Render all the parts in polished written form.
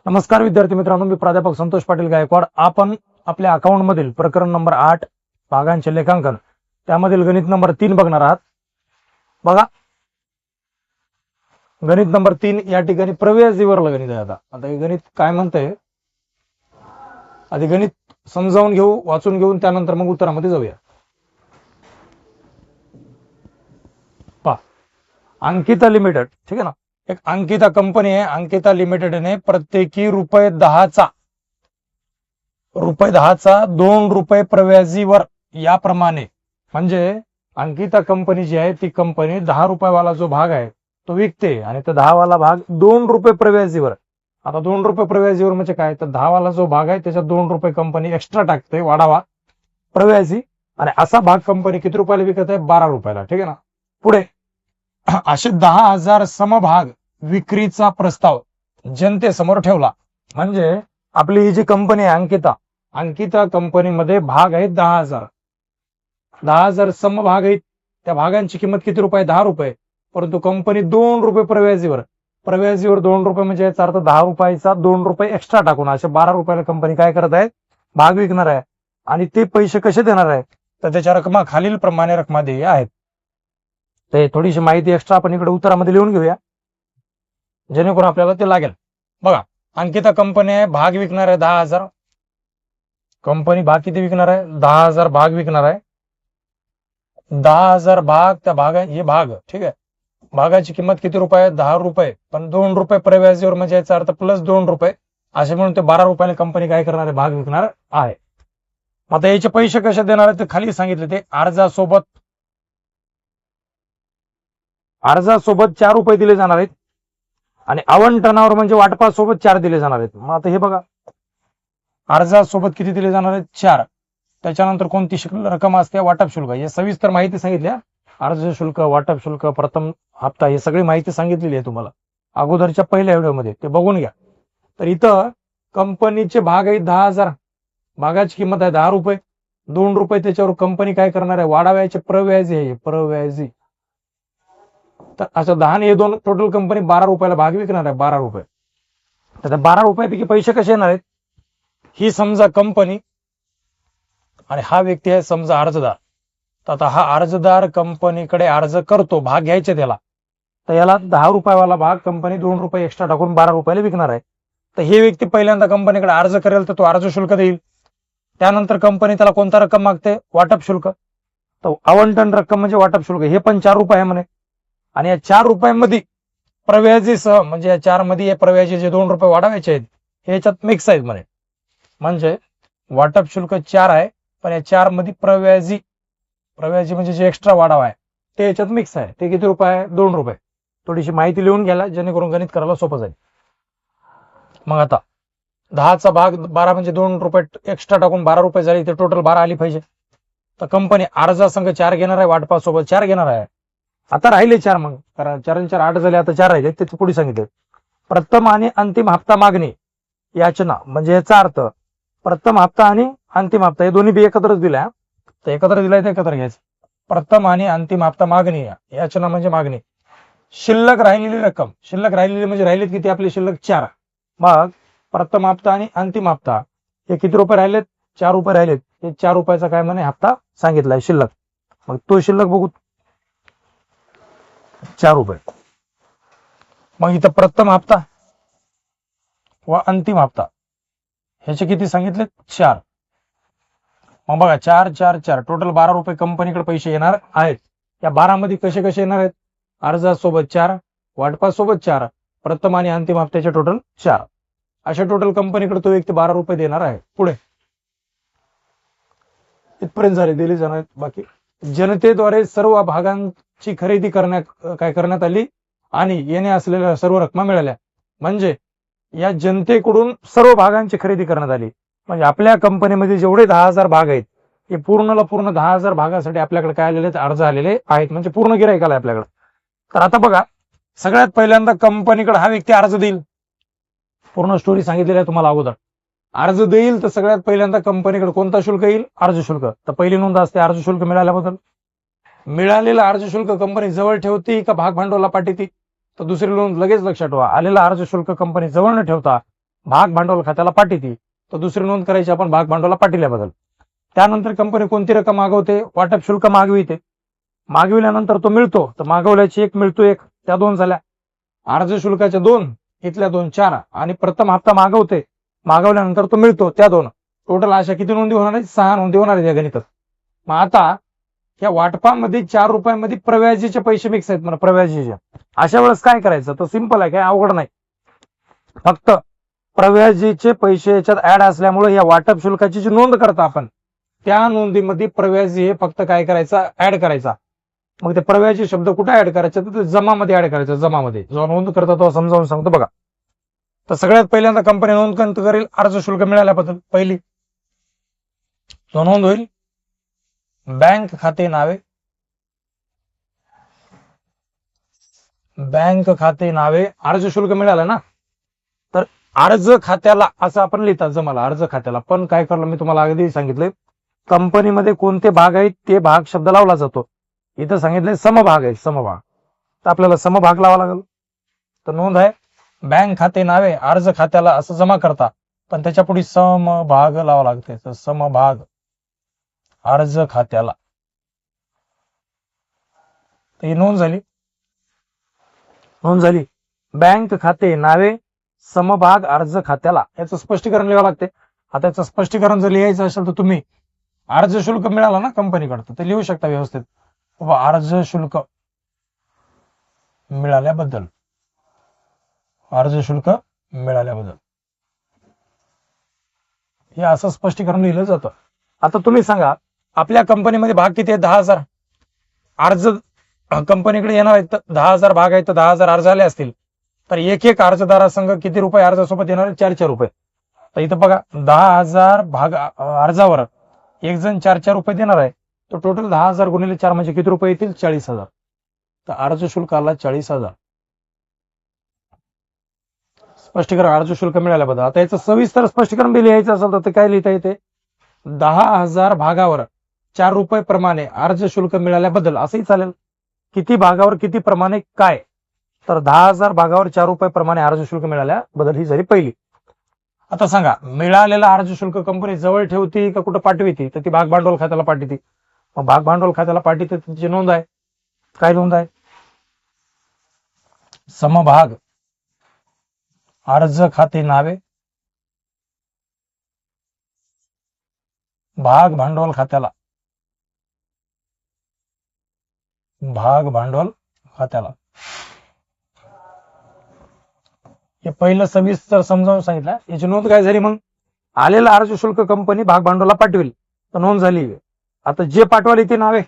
नमस्कार विद्यार्थी मित्रांनो, मी प्राध्यापक संतोष पाटील गायकवाड. आपण आपल्या अकाउंट मधील प्रकरण नंबर 8 भागांचे लेखांकन त्यामधील गणित नंबर 3 बघणार आहात. बघा, गणित नंबर 3 या ठिकाणी प्रव्याजीवरलं गणित आहे. आता हे गणित काय म्हणतंय आधी गणित समजावून घेऊ, वाचून घेऊन त्यानंतर मग उत्तरामध्ये जाऊया. पहा, अंकिता लिमिटेड, ठीक आहे ना, एक अंकिता कंपनी आहे. अंकिता लिमिटेडने प्रत्येकी रुपये 10चा ₹2 प्रव्याजीवर याप्रमाणे, म्हणजे अंकिता कंपनी जी आहे ती कंपनी 10 रुपयावाला जो भाग आहे तो विकते आणि तो 10 वाला भाग ₹2 प्रव्याजीवर. आता ₹2 प्रव्याजीवर म्हणजे काय, तर 10 वाला जो भाग आहे त्याच्यात ₹2 कंपनी एक्स्ट्रा टाकते, वाढावा प्रव्याजी, आणि असा भाग कंपनी किती रुपयाला विकत आहे, ₹12. ठीक आहे ना. पुढे असे 10,000 समभाग विक्रीचा प्रस्ताव जनतेसमोर ठेवला. म्हणजे आपली ही जी कंपनी आहे अंकिता कंपनीमध्ये भाग आहेत 10,000 समभाग आहेत. त्या भागांची किंमत किती रुपये, ₹10. परंतु कंपनी ₹2 प्रव्याजीवर ₹2 म्हणजे याचा अर्थ 10 रुपयाचा ₹2 एक्स्ट्रा टाकून अशा ₹12 कंपनी काय करत आहे, भाग विकणार आहे. आणि ते पैसे कसे देणार आहे, तर त्याच्या रकमा खालील प्रमाणे रकमा देय आहेत. ते थोडीशी माहिती एक्स्ट्रा आपण इकडे उत्तरामध्ये लिहून घेऊया, जेणेकरून आपल्याला ते लागेल. बघा, अंकिता कंपनी आहे, भाग विकणार आहे 10,000. कंपनी भाग किती विकणार आहे, 10,000 भाग विकणार आहे. 10,000 भाग, त्या हे भाग, ठीक आहे, भागाची किंमत किती रुपये, ₹10. पण ₹2 प्रव्याजीवर म्हणजे याचा अर्थ प्लस ₹2 असे म्हणून ते ₹12 कंपनी काय करणार आहे, भाग विकणार आहे. आता याचे पैसे कसे देणार आहेत ते खाली सांगितले. ते अर्जासोबत ₹4 दिले जाणार आहेत आणि आवंटनावर म्हणजे वाटपासोबत 4 दिले जाणार आहेत. मग आता हे बघा, अर्जासोबत किती दिले जाणार आहेत, 4. त्याच्यानंतर कोणती रक्कम असते, वाटप शुल्क. हे सविस्तर माहिती सांगितली. अर्ज शुल्क, वाटप शुल्क, प्रथम हप्ता, हे सगळी माहिती सांगितलेली आहे तुम्हाला अगोदरच्या पहिल्या व्हिडिओमध्ये, ते बघून घ्या. तर इथं कंपनीचे भाग आहेत 10,000, भागाची किंमत आहे ₹10, ₹2 त्याच्यावर कंपनी काय करणार आहे, वाढाव्याचे प्रव्याजी आहे, प्रव्याजी. तर असं 10 आणि 2 टोटल कंपनी ₹12 भाग विकणार आहे, ₹12. तर त्या ₹12 पैसे कसे येणार आहेत, ही समजा कंपनी आणि हा व्यक्ती आहे समजा अर्जदार. तर आता हा अर्जदार कंपनीकडे अर्ज करतो भाग घ्यायचे त्याला, तर याला ₹10 वाला भाग कंपनी ₹2 एक्स्ट्रा टाकून ₹12 विकणार आहे. तर हे व्यक्ती पहिल्यांदा कंपनीकडे अर्ज करेल तर तो अर्ज शुल्क देईल. त्यानंतर कंपनी त्याला कोणता रक्कम मागते, वाटप शुल्क. तर आवंटन रक्कम म्हणजे वाटप शुल्क, हे पण ₹4 आहे म्हणे. आणि या ₹4 मध्ये प्रव्याजीसह, म्हणजे या 4 मध्ये हे प्रव्याजी जे ₹2 वाढवायचे आहेत हे याच्यात मिक्स आहेत म्हणे. म्हणजे वाटप शुल्क 4 आहे, पण या 4 मध्ये प्रव्याजी म्हणजे जे एक्स्ट्रा वाढावा आहे ते याच्यात मिक्स आहे. ते किती रुपये आहे, ₹2. थोडीशी माहिती लिहून घ्यायला, जेणेकरून गणित करायला सोपं जाईल. मग आता 10चा भाग 12 म्हणजे ₹2 एक्स्ट्रा टाकून ₹12 झाले, ते टोटल 12 आली पाहिजे. तर कंपनी अर्जासंघ 4 घेणार आहे, वाटपासोबत 4 घेणार आहे. आता राहिले 4, मग कारण 4 आणि 4 8 झाले, आता 4 राहिले. ते पुढे सांगितले, प्रथम आणि अंतिम हप्ता मागणी याचना, म्हणजे याचा अर्थ प्रथम हप्ता आणि अंतिम हप्ता हे दोन्ही बी एकत्रच दिल्या. तर एकत्र दिलाय, ते एकत्र घ्यायचं. प्रथम आणि अंतिम हप्ता मागणी याचना म्हणजे मागणी. शिल्लक राहिलेली रक्कम, शिल्लक राहिलेली म्हणजे राहिलेत किती आपले, शिल्लक 4. मग प्रथम हप्ता आणि अंतिम हप्ता हे किती रुपये राहिलेत, ₹4 राहिलेत. हे ₹4 काय म्हणे हप्ता सांगितलाय शिल्लक. मग तो शिल्लक बघू, ₹4. मग इथं प्रथम हप्ता व अंतिम हप्ता ह्याचे किती सांगितले, 4. मग बघा, 4 4 4 टोटल ₹12 कंपनीकडे पैसे येणार आहेत. या 12 मध्ये कसे कसे येणार आहेत, अर्जासोबत 4, वाटपासोबत 4, प्रथम आणि अंतिम हप्त्याचे टोटल 4. अशा टोटल कंपनीकडे तो व्यक्ती ₹12 देणार आहे. पुढे इथपर्यंत झाले, दिले जाणार. बाकी जनतेद्वारे सर्व भागांची खरेदी करण्यात आली आणि येणे असलेल्या सर्व रकमा मिळाल्या. म्हणजे या जनतेकडून सर्व भागांची खरेदी करण्यात आली. म्हणजे आपल्या कंपनीमध्ये जेवढे 10,000 भाग आहेत हे पूर्ण 10,000 भागासाठी आपल्याकडे काय आलेले आहेत, अर्ज आलेले आहेत. म्हणजे पूर्ण गिराईक आलाय आपल्याकडे. तर आता बघा, सगळ्यात पहिल्यांदा कंपनीकडे हा व्यक्ती अर्ज देईल. पूर्ण स्टोरी सांगितलेली आहे तुम्हाला अगोदर. अर्ज देईल तर सगळ्यात पहिल्यांदा कंपनीकडे कोणता शुल्क येईल, अर्ज शुल्क. तर पहिली नोंद असते अर्ज शुल्क मिळाल्याबद्दल. मिळालेला अर्ज शुल्क कंपनी जवळ ठेवते का भाग भांडवला पाठवते, तर दुसरी नोंद लगेच लक्षात ठेवा, आलेला अर्ज शुल्क कंपनी जवळ न ठेवता भाग भांडवल खात्याला पाठीती, तर दुसरी नोंद करायची आपण भाग भांडवला पाठिल्याबद्दल. त्यानंतर कंपनी कोणती रक्कम मागवते, वाटप शुल्क मागविते. मागविल्यानंतर तो मिळतो, तर मागवल्याची एक मिळतो एक, त्या दोन झाल्या. अर्ज शुल्काच्या दोन, इथल्या दोन चार, आणि प्रथम हप्ता मागवते, मागवल्यानंतर तो मिळतो त्या दोन. टोटल अशा किती नोंदी होणार आहेत, 6 नोंदी होणार आहेत या गणितात. मग आता या वाटपामध्ये 4 रुपयामध्ये प्रव्याजीचे पैसे मिक्स आहेत म्हणा, प्रव्याजीचे. अशा वेळेस काय करायचं, तर सिंपल आहे, काय अवघड नाही. फक्त प्रव्याजीचे पैसे याच्यात ऍड असल्यामुळे या वाटप शुल्काची जी नोंद करता आपण, त्या नोंदीमध्ये प्रव्याजी हे फक्त काय करायचा, ऍड करायचा. मग ते प्रव्याजी शब्द कुठे ऍड करायचा, तर जमामध्ये ऍड करायचा. जमामध्ये जो नोंद करता तो समजावून सांगतो बघा. तर सगळ्यात पहिल्यांदा कंपनी नोंद करेल अर्ज शुल्क मिळाल्याबद्दल. पहिली तो नोंद होईल बँक खाते नावे, बँक खाते नावे. अर्ज शुल्क मिळालं ना, तर अर्ज खात्याला असं आपण लिहितात जमाला, अर्ज खात्याला. पण काय करलं मी तुम्हाला अगदी सांगितलंय, कंपनीमध्ये कोणते भाग आहेत ते भाग शब्द लावला जातो. इथं सांगितलंय समभाग आहे, समभाग, तर आपल्याला समभाग लावा लागेल. तर नोंद आहे बँक खाते नावे अर्ज खात्याला असं जमा करता, पण त्याच्या पुढे समभाग लावा लागते. तर समभाग अर्ज खात्याला, तर ही नोंद झाली. नोंद झाली बँक खाते नावे समभाग अर्ज खात्याला, याचं स्पष्टीकरण लिहावं लागते. आता याचं स्पष्टीकरण जर लिहायचं असेल तर तुम्ही अर्ज शुल्क मिळाला ना कंपनीकडं, ते लिहू शकता व्यवस्थित. अर्ज शुल्क मिळाल्याबद्दल, अर्ज शुल्क मिळाल्याबद्दल, हे असं स्पष्टीकरण लिहिलं जातं. आता तुम्ही सांगा आपल्या कंपनीमध्ये भाग किती आहेत, 10,000. अर्ज कंपनीकडे येणार आहेत 10,000 भाग आहेत, तर 10,000 अर्ज आले असतील, तर एक एक अर्जदारासंघ किती रुपये अर्जासोबत येणार आहेत, 4 रुपये. तर इथं बघा 10,000 भाग अर्जावर एक जण 4 रुपये देणार आहे, तर टोटल 10,000 गुणिले 4 म्हणजे किती रुपये येतील, 40,000. तर अर्ज शुल्क आला 40,000. स्पष्टीकरण अर्ज शुल्क मिळाल्याबद्दल. आता याचं सविस्तर स्पष्टीकरण बी लिहायचं असेल तर ते काय लिहिता येते, 10,000 भागावर 4 रुपये प्रमाणे अर्ज शुल्क मिळाल्याबद्दल असंही चालेल. किती भागावर किती प्रमाणे काय, तर 10,000 भागावर 4 रुपये प्रमाणे अर्ज शुल्क मिळाल्याबद्दल ही झाली पहिली. आता सांगा मिळालेला अर्ज शुल्क कंपनी जवळ ठेवती का कुठं पाठविती, तर ती भाग भांडवल खात्याला पाठवते. मग भाग भांडवल खात्याला पाठवते, त्याची नोंद आहे. काय नोंद आहे, समभाग अर्ज खाते नावे भाग भांडवल खात्याला, भाग भांडवल खात्याला. हे पहिलं सविस्तर समजावून सांगितलं. याची नोंद काय झाली, मग आलेलं अर्ज शुल्क कंपनी भाग भांडवलला पाठवेल, तर नोंद झाली. आता जे पाठवले ते नावे,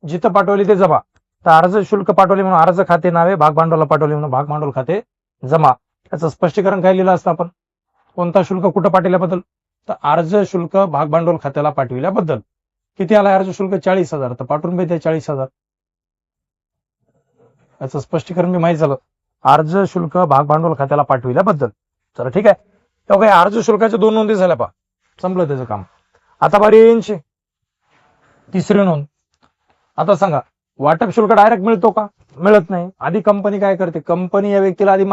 जिथं पाठवले ते जमा. तर अर्ज शुल्क पाठवले म्हणून अर्ज खाते नावे, भाग भांडवलला पाठवले म्हणून भाग भांडवल खाते जमा. त्याचं स्पष्टीकरण काय लिहिलं असतं आपण, कोणता शुल्क कुठं पाठवल्याबद्दल, तर अर्ज शुल्क भाग भांडवल खात्याला पाठविल्याबद्दल. किती आला अर्ज शुल्क, 40,000, तर पाठवून बी 40,000. याचं स्पष्टीकरण मी माहिती झालं, अर्ज शुल्क भाग भांडवल खात्याला पाठविल्याबद्दल. चला ठीक आहे. तेव्हा काही अर्ज शुल्काच्या 2 नोंदी झाल्या, पहा संपलं त्याचं काम. आता बारी यांची तिसरी नोंद. आता सांगा वाटप शुल्क डायरेक्ट मिळतो का, मिळत नाही. आधी कंपनी काय करते, कंपनी या व्यक्तीला आधी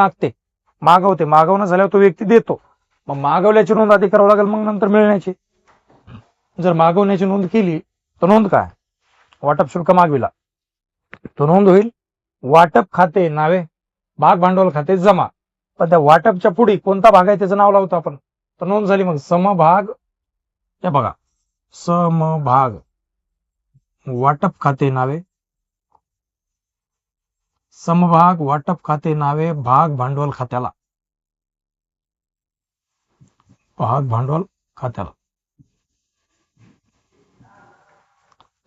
मागवते, मागवणं झाल्यावर तो व्यक्ती देतो. मग मागवल्याची नोंद आधी करावं लागेल, मग नंतर मिळण्याची. जर मागवण्याची नोंद केली तर नोंद काय, वाटप शुल्क मागविला, तो नोंद होईल वाटप खाते नावे भाग भांडवल खाते जमा. पण त्या वाटपच्या पुढे कोणता भाग आहे त्याचं नाव लावतो आपण, तर नोंद झाली मग समभाग. हे बघा समभाग वाटप खाते नावे, समभाग वाटप खाते नावे भाग भांडवल खात्याला, भाग भांडवल खात्याला.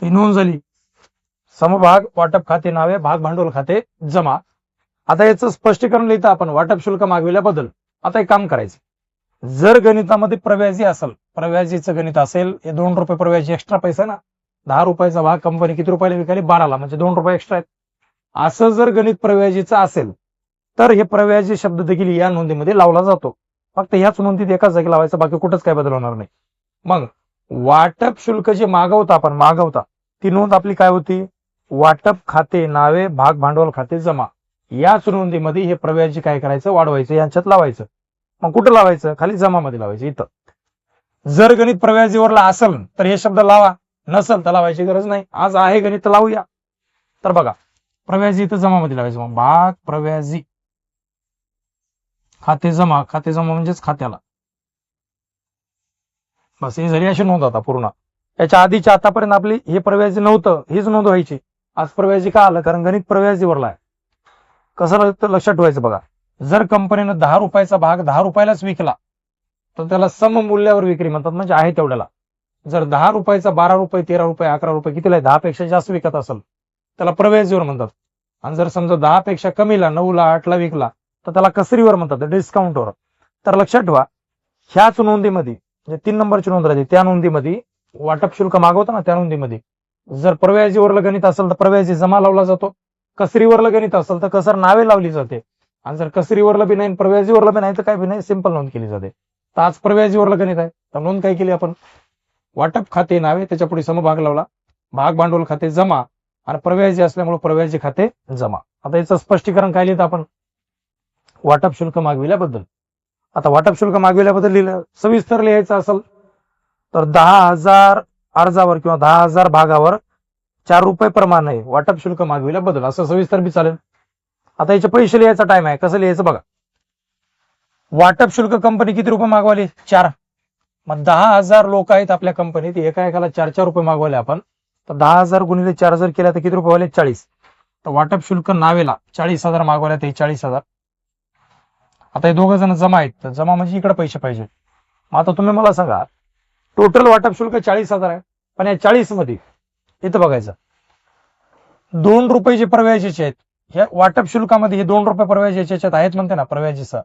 ती नोंद झाली समभाग वाटप खाते नावे भाग भांडवल खाते जमा. आता याचं स्पष्टीकरण लिहितं आपण, वाटप शुल्क मागविल्याबद्दल. आता एक काम करायचं, जर गणितामध्ये प्रव्याजी असेल, प्रव्याजीचं गणित असेल, हे 2 रुपये प्रव्याजी एक्स्ट्रा पैसा ना, 10 रुपयाचा भाग कंपनी किती रुपयाला विकाली, 12ला, म्हणजे 2 रुपये एक्स्ट्रा आहेत. असं जर गणित प्रव्याजीचं असेल तर हे प्रव्याजी शब्द देखील या नोंदीमध्ये लावला जातो. फक्त ह्याच नोंदीत एकाच जागी लावायचं, बाकी कुठंच काय बदल होणार नाही. मग वाटप शुल्क जे मागवता ती नोंद आपली काय होती, वाटप खाते नावे भाग भांडवल खाते जमा. याच नोंदीमध्ये हे प्रव्याजी काय करायचं, वाढवायचं, यांच्यात लावायचं. मग कुठं लावायचं? खाली जमामध्ये लावायचं इथं. जर गणित प्रव्याजीवरला असेल तर हे शब्द लावा, नसेल तर लावायची गरज नाही. आज आहे गणित तर लावूया. तर बघा प्रव्याजी इथं जमामध्ये लावायचं. मग भाग प्रव्याजी खाते जमा, खाते जमा म्हणजेच खात्याला. बस ही झाली अशी नोंद आता पूर्ण. याच्या आधीच्या आतापर्यंत आपली हे प्रव्याजी नव्हतं, हीच नोंद व्हायची. आज प्रव्याजी का आलं? कारण गणित प्रव्याजीवरला आहे. कसं लक्षात ठेवायचं बघा, जर कंपनीनं 10 रुपयाचा भाग 10 रुपयालाच विकला तर त्याला सममूल्यावर विक्री म्हणतात, म्हणजे आहे तेवढ्याला. जर 10 रुपयाचा 12 रुपये 13 रुपये 11 रुपये कितीला 10 पेक्षा जास्त विकत असेल त्याला प्रव्याजीवर म्हणतात. आणि जर समजा 10 पेक्षा कमीला 9ला 8ला विकला तर त्याला कसरीवर म्हणतात, डिस्काउंटवर. तर लक्षात ठेवा ह्याच नोंदीमध्ये म्हणजे 3 नंबरची नोंद राहते त्या नोंदीमध्ये वाटप शुल्क मागवतो ना त्या नोंदीमध्ये जर प्रव्याजीवरलं गणित असेल तर प्रव्याजी जमा लावला जातो, कसरीवरलं गणित असेल तर कसर नावे लावली जाते. आणि जर कसरीवरलं बी नाही प्रव्याजीवरलं बी नाही तर काय बी नाही, सिंपल नोंद केली जाते. तर आज प्रव्याजीवरलं गणित आहे तर नोंद काय केली आपण? वाटप खाते नावे, त्याच्या पुढे समभाग लावला, भाग भांडवल खाते जमा आणि प्रव्याजी असल्यामुळे प्रव्याजी खाते जमा. आता याचं स्पष्टीकरण काय लिहितं आपण? वाटप शुल्क मागविल्याबद्दल. आता वाटप शुल्क मागविल्याबद्दल लिहिलं, सविस्तर लिहायचं असेल तर 10,000 अर्जावर किंवा 10,000 भागावर 4 रुपये प्रमाणे वाटप शुल्क मागविल्याबद्दल असं सविस्तर बी चालेल. आता याचे पैसे लिहायचा टाइम आहे, कसं लिहायचं बघा. वाटप शुल्क कंपनी किती रुपये मागवाले? 4. मग 10,000 लोक आहेत आपल्या कंपनीत, एका एकाला 4-4 रुपये मागवले आपण, तर 10,000 गुणिले 4 जर केला तर किती रुपये वाले? 40. तर वाटप शुल्क नावेला 40,000 मागवल्या ते 40,000. आता हे दोघं जण जमा आहेत, तर जमा म्हणजे इकडे पैसे पाहिजे. मग आता तुम्ही मला सांगा टोटल वाटप शुल्क 40,000 आहे, पण या 40 मध्ये इथं बघायचं 2 रुपये जे प्रव्याजीचे आहेत, या वाटप शुल्कामध्ये हे 2 रुपये प्रव्याजीचे आहेत म्हणते ना प्रव्याजीचा,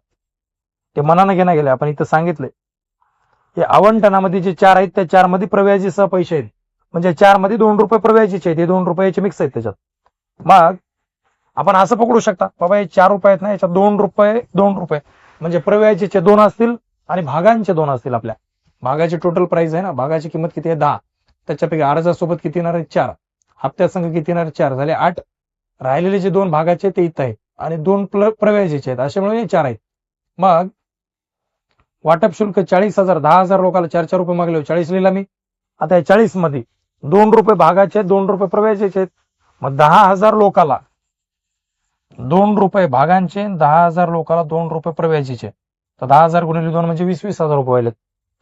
ते मनानं घेणं गेले. आपण इथं सांगितलंय हे आवंटनामध्ये जे 4 आहेत त्या 4 मध्ये प्रव्याजीसह पैसे आहेत, म्हणजे 4 मध्ये 2 रुपये प्रव्याजीचे आहेत, हे 2 रुपयाचे मिक्स आहेत त्याच्यात. मग आपण असं पकडू शकता बाबा हे 4 रुपये आहेत ना, याच्यात 2 रुपये म्हणजे प्रव्याजीचे 2 असतील आणि भागांचे 2 असतील. आपल्या भागाची टोटल प्राइस आहे ना, भागाची किंमत किती आहे? 10. त्याच्यापैकी अर्जासोबत किती येणार आहे? 4. हप्त्यात संघ किती येणार? 4 झाले 8. राहिलेले जे 2 भागाचे ते इथं आहे आणि 2 प्रव्याजीचे आहेत, असे मिळून 4 आहेत. मग वाटप शुल्क 40,000, 10,000 लोकांना 4-4 रुपये मागले, 40 लिहिला मी. आता या 40 मध्ये 2 रुपये भागाचे 2 रुपये प्रव्याजीचे आहेत. मग 10,000 लोकांना 2 रुपये भागांचे, 10,000 लोकांना 2 रुपये प्रव्याजीचे, तर 10,000 गुणिले 2 म्हणजे 20,000 रुपये व्हायलेत.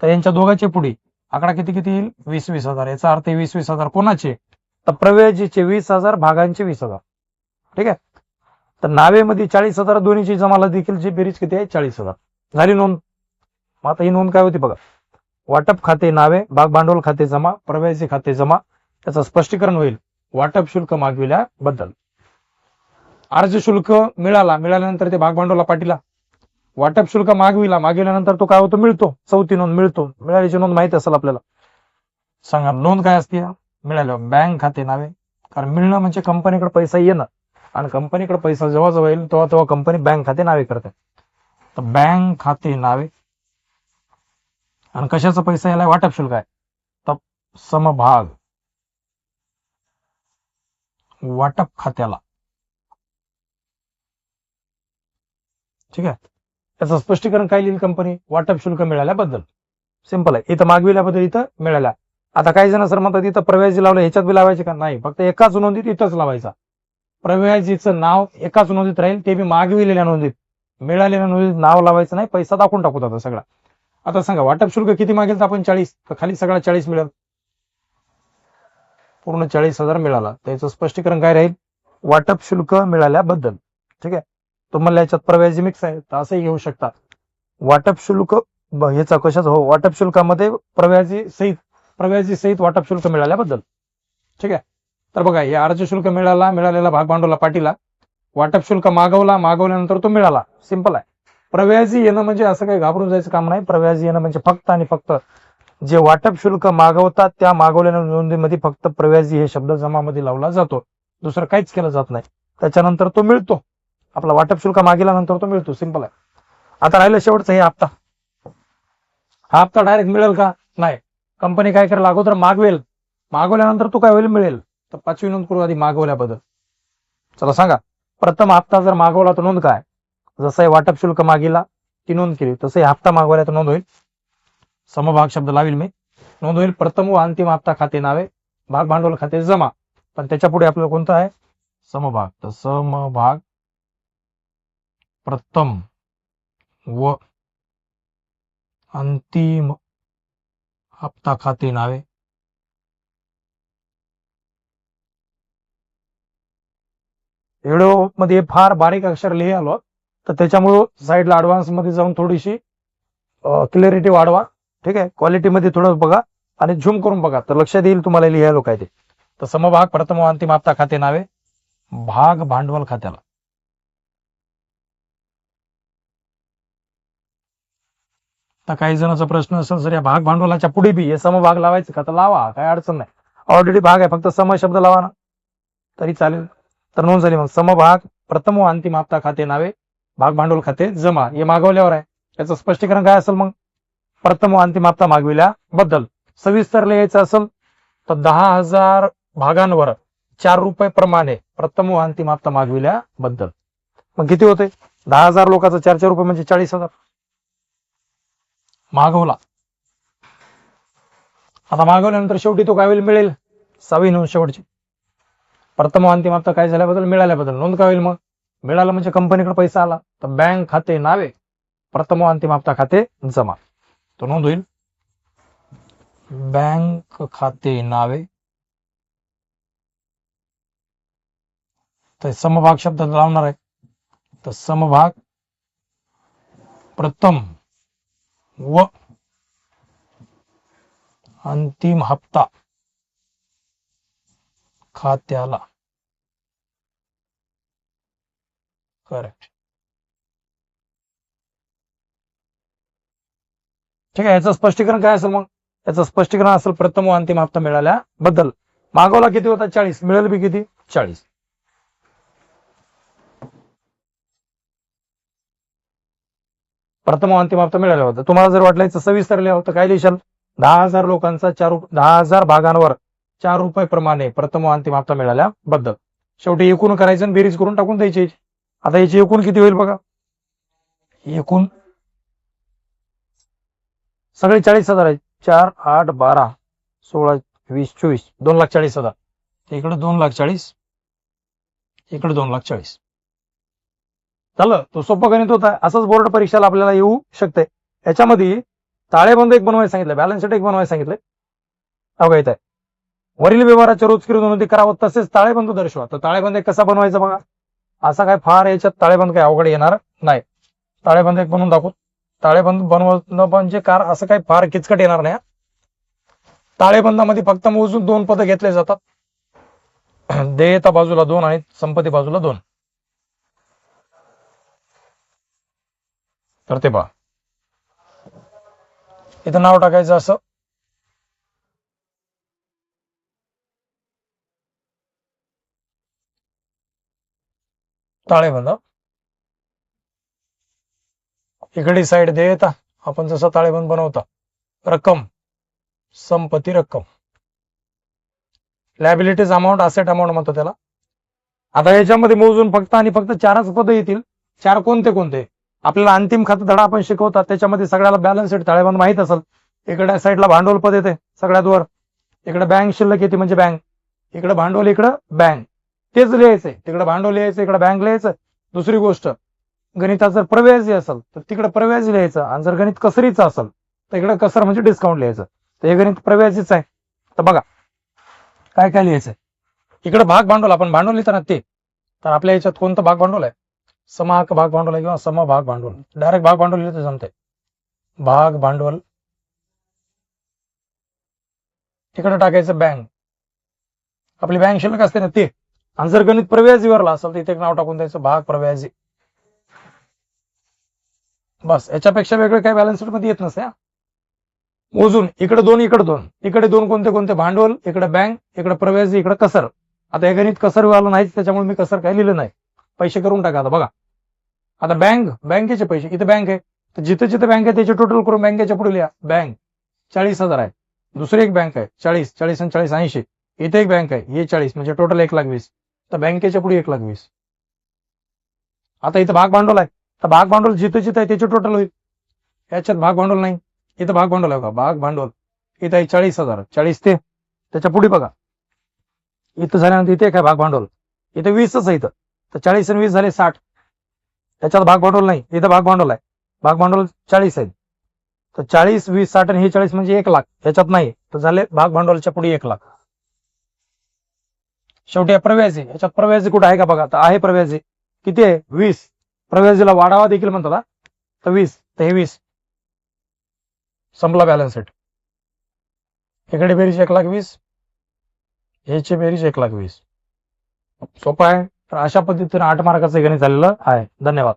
तर यांच्या दोघांचे पुढे आकडा किती किती येईल? 20,000. याचा अर्थ 20,000 कोणाचे? तर प्रव्याजीचे 20,000, भागांचे 20,000. ठीक आहे. तर नावेमध्ये 40,000 दोन्हीची जमाला देखील जी बेरीज किती आहे? 40,000 झाली नोंद. मग आता ही नोंद काय होती बघा, वाटप खाते नावे, भाग भांडवल खाते जमा, प्रव्याजी खाते जमा. त्याचं स्पष्टीकरण होईल वाटप शुल्क मागविल्याबद्दल. अर्ज शुल्क मिळाल्यानंतर ते भाग भांडवला पाठीला, वाटप शुल्क मागविल्यानंतर तो काय होतो? मिळतो. चौथी नोंद मिळतो. मिळाल्याची नोंद माहिती असेल आपल्याला. सांगा नोंद काय असते? मिळालं बँक खाते नावे, कारण मिळणं म्हणजे कंपनीकडे पैसा येणं आणि कंपनीकडे पैसा जेव्हा जेव्हा येईल तेव्हा कंपनी बँक खाते नावे करते. तर बँक खाते नावे आणि कशाचा पैसा याला? वाटप शुल्क आहे. तर समभाग वाटप खात्याला. ठीक आहे. त्याचं स्पष्टीकरण काय लिहिलं कंपनी? वाटप शुल्क मिळाल्याबद्दल. सिंपल आहे. इथं मागविल्याबद्दल, इथं मिळाल्या. आता काही जण सर म्हणतात इथं प्रव्याजी लावलं, ह्याच्यात बी लावायचे का? नाही, फक्त एकाच नोंदीत इथंच लावायचा. प्रव्याजीचं नाव एकाच नोंदीत राहील, ते बी मागविलेल्या नोंदीत. मिळालेल्या नोंदीत नाव लावायचं नाही, पैसा दाखवून टाकू आता सगळा. आता सांगा वाटप शुल्क किती मागेल? तर आपण 40, तर खाली सगळा 40 मिळेल, पूर्ण 40,000 मिळाला. त्याचं स्पष्टीकरण काय राहील? वाटप शुल्क मिळाल्याबद्दल. ठीक आहे. तुम्हाला याच्यात प्रव्याजी मिक्स आहे तर असंही घेऊ शकता. वाटप शुल्क ह्याचा कशाचा? हो, वाटप शुल्कामध्ये प्रव्याजी सहित वाटप शुल्क मिळाल्याबद्दल. ठीक आहे. तर बघा हे अर्ज शुल्क मिळालेला भाग भांडवला पाठीला, वाटप शुल्क मागवल्यानंतर तो मिळाला. सिंपल आहे. प्रव्याजी येणं म्हणजे असं काही घाबरून जायचं काम नाही. प्रव्याजी येणं म्हणजे फक्त आणि फक्त जे वाटप शुल्क मागवतात त्या मागवलेल्या नोंदीमध्ये फक्त प्रव्याजी हे शब्द जमामध्ये लावला जातो, दुसरं काहीच केलं जात नाही. त्याच्यानंतर तो मिळतो. आपला वाटप शुल्क मागेल्यानंतर तो मिळतो. सिंपल आहे. आता राहिलं शेवटचं हे हप्ता. हा हप्ता डायरेक्ट मिळेल का? नाही. कंपनी काय करेल? अगोदर मागवल्यानंतर तो काय होईल? मिळेल. तर 5वी नोंद करू आधी मागवल्याबद्दल. चला सांगा, प्रथम हप्ता जर मागवला तर नोंद काय? जसं वाटप शुल्क मागिला ती नोंद केली. तसं हप्ता मागवला तर नोंद होईल. समभाग शब्द लावेल मी, नोंद होईल. प्रथम व अंतिम हप्ता खाते नावे, भाग भांडवल खाते जमा. पण त्याच्या पुढे आपल्याला कोणतं आहे? समभाग. तर समभाग प्रथम व अंतिम हप्ता खाते नावे, व्हिडिओ मध्ये फार बारीक अक्षर लिहिलो तर त्याच्यामुळे साईडला ऍडव्हान्स मध्ये जाऊन थोडीशी क्लॅरिटी वाढवा. ठीक आहे, क्वालिटी मध्ये थोडं बघा आणि झूम करून बघा तर लक्षात येईल तुम्हाला लिहायला काय ते. तर समभाग प्रथम व अंतिम हप्ता खाते नावे, भाग भांडवल खात्याला. तर काही जणांचा प्रश्न असेल सर या भाग भांडवलाच्या पुढे बी हे समभाग लावायचं का? तर लावा, काय अडचण नाही. ऑलरेडी भाग आहे, फक्त सम शब्द लावा ना तरी चालेल. तर नोंद झाली. मग समभाग प्रथम व अंतिम हप्ता खाते नावे, भाग भांडवल खाते जमा, हे मागवल्यावर आहे. त्याचं स्पष्टीकरण काय असेल? मग प्रथम व अंतिम हप्ता मागविल्याबद्दल सविस्तर लिहायचं असेल तर 10,000 भागांवर 4 रुपये प्रमाणे प्रथम व अंतिम हप्ता मागविल्याबद्दल. मग किती होते? 10,000 लोकांचा 4 रुपये म्हणजे 40,000 मागवला. आता मागवल्यानंतर शेवटी तो काय होईल? मिळेल. 6वी नोंद शेवटची, प्रथम व अंतिम हप्ता काय झाल्याबद्दल? मिळाल्याबद्दल. नोंद काय होईल? मग मिळालं म्हणजे कंपनीकडे पैसा आला. तर बँक खाते नावे, प्रथम व अंतिम हप्ता खाते जमा. तो नोंद होईल. बँक खाते नावे. तर समभाग शब्द लावणार आहे. तर समभाग प्रथम व अंतिम हप्ता खात्याला. करेक्ट. ठीक आहे, याचं स्पष्टीकरण काय असेल? मग याचं स्पष्टीकरण असेल प्रथम व अंतिम हप्ता मिळाल्याबद्दल. मागवला किती होता? 40. मिळेल बी किती? 40. प्रथम व अंतिम हप्ता मिळाल्याबद्दल. तुम्हाला जर वाटलं याचं सविस्तर लिहावं तर काय लिहिशाल? 10,000 लोकांचा 10,000 भागांवर 4 रुपये प्रमाणे प्रथम व अंतिम हप्ता मिळाल्याबद्दल. शेवटी एकूण करायचं आणि बेरीज करून टाकून द्यायची. आता याची एकूण किती होईल बघा? एकूण सगळे 40,000 आहेत. 4, 8, 12, 16, 20, 24, 2,40,000. इकडे 2,40,000, इकडे 2,40,000. झालं. तो सोपं गणित होता. असंच बोर्ड परीक्षेला आपल्याला येऊ शकते. याच्यामध्ये ताळेबंद एक बनवायला सांगितलं, बॅलन्स शीट एक बनवायला सांगितलंय. अवघा येत आहे. वरील व्यवहाराच्या रोजकिरी नोंदी करावं तसेच ताळेबंद दर्शवा. तर ताळेबंद एक कसा बनवायचा बघा. असा काय फार याच्यात ताळेबंद काय अवघड येणार नाही. ताळेबंद एक बनवून दाखवू. ताळेबंद बनवणं म्हणजे कार असं काही फार किचकट येणार नाही. ताळेबंदामध्ये फक्त मोजून 2 पद घेतले जातात. देयता बाजूला 2 आणि संपत्ती बाजूला 2. तर ते पहा, इथं नाव टाकायचं असं. ताळेबंद. इकडे साईड देयता, आपण जसं ताळेबंद बनवता. रक्कम, संपत्ती रक्कम. लायबिलिटीज अमाऊंट, असेट अमाऊंट म्हणतो त्याला. आता याच्यामध्ये मोजून फक्त आणि फक्त 4च पद येतील. 4 कोणते कोणते? आपल्याला अंतिम खातं धडा आपण शिकवतात त्याच्यामध्ये सगळ्याला बॅलन्स शीट ताळेबंद माहित असेल. इकडे साईडला भांडवल पद येते सगळ्यात वर. इकडे बँक शिल्लक येते म्हणजे बँक. इकडे भांडवल, इकडे बँक. तेच लिहायचंय. तिकडे भांडवल लिहायचं, इकडे बँक लिहायचं. दुसरी गोष्ट, गणितात जर प्रव्याजी असेल तर तिकडे प्रव्याजी लिहायचं आणि जर गणित कसरीचं असेल तर इकडे कसर म्हणजे डिस्काउंट लिहायचं. तर हे गणित प्रव्याजीच आहे. तर बघा काय काय लिहायचंय. इकडे भाग भांडवल, आपण भांडवल लिहिताना ते, तर आपल्या याच्यात कोणतं भाग भांडवल आहे? समहक्क भाग भांडवल आहे किंवा समभाग भांडवल. डायरेक्ट भाग भांडवल लिहितं जमतंय. भाग भांडवल. तिकडे टाकायचं बँक. आपली बँक शिल्लक असते ना ते. आणि जर गणित प्रव्याजीवरला असेल तर इथे एक नाव टाकून द्यायचं, भाग प्रव्याजी. बस, याच्यापेक्षा वेगळं काय बॅलन्स शीट मध्ये येत नसते. मोजून इकडे 2, इकडे 2, इकडे 2 कोणते कोणते? भांडवल, इकडे बँक, इकडे प्रव्याजी, इकडे कसर. आता हे गणित कसर वाला नाहीच त्याच्यामुळे मी कसर काय लिहिलं नाही. पैसे करून टाका. आता बघा, आता बँकेचे पैसे, इथे बँक आहे तर जिथे जिथे बँक आहे त्याचे टोटल करून बँकेच्या पुढे लिहा. बँक 40,000 आहे. दुसरी एक बँक आहे 40, 40 आणि 40 80. इथे एक बँक आहे, हे 40 म्हणजे टोटल 1,20,000. तर बँकेच्या पुढे 1,20,000. आता इथं भाग भांडवल आहे तर भाग भांडवल जिथे जिथे आहे त्याचे टोटल होईल. याच्यात भाग भांडवल नाही. इथं भाग भांडवल आहे बघा, भाग भांडवल इथं आहे 40,000. 40 ते त्याच्या पुढे बघा, इथं झाल्यानंतर इथे काय भाग भांडवल, इथे 20च आहे इथं. तर 40 आणि 20 झाले 60. त्याच्यात भाग भांडवल नाही, इथं भाग भांडवल आहे. भाग भांडवल 40 आहे. तर 40, 20, 60 आणि हे 40 म्हणजे 1 लाख. याच्यात नाही, तर झाले भाग भांडवलच्या पुढे 1 लाख. शेवटी प्रव्याजी, याच्यात प्रव्याजी कुठे आहे का बघा, तर आहे प्रव्याजी. किती आहे? 20. प्रव्याजीला वाढावा देखील म्हणतात हा. तर 20, तर हे 20 संपला बॅलन्स शीट. इकडे बेरीज 1,20,000, ह्याची बेरीज 1,20,000. सोपं आहे. तर अशा पद्धतीने 8 मार्काचं गणित झालेलं आहे. धन्यवाद.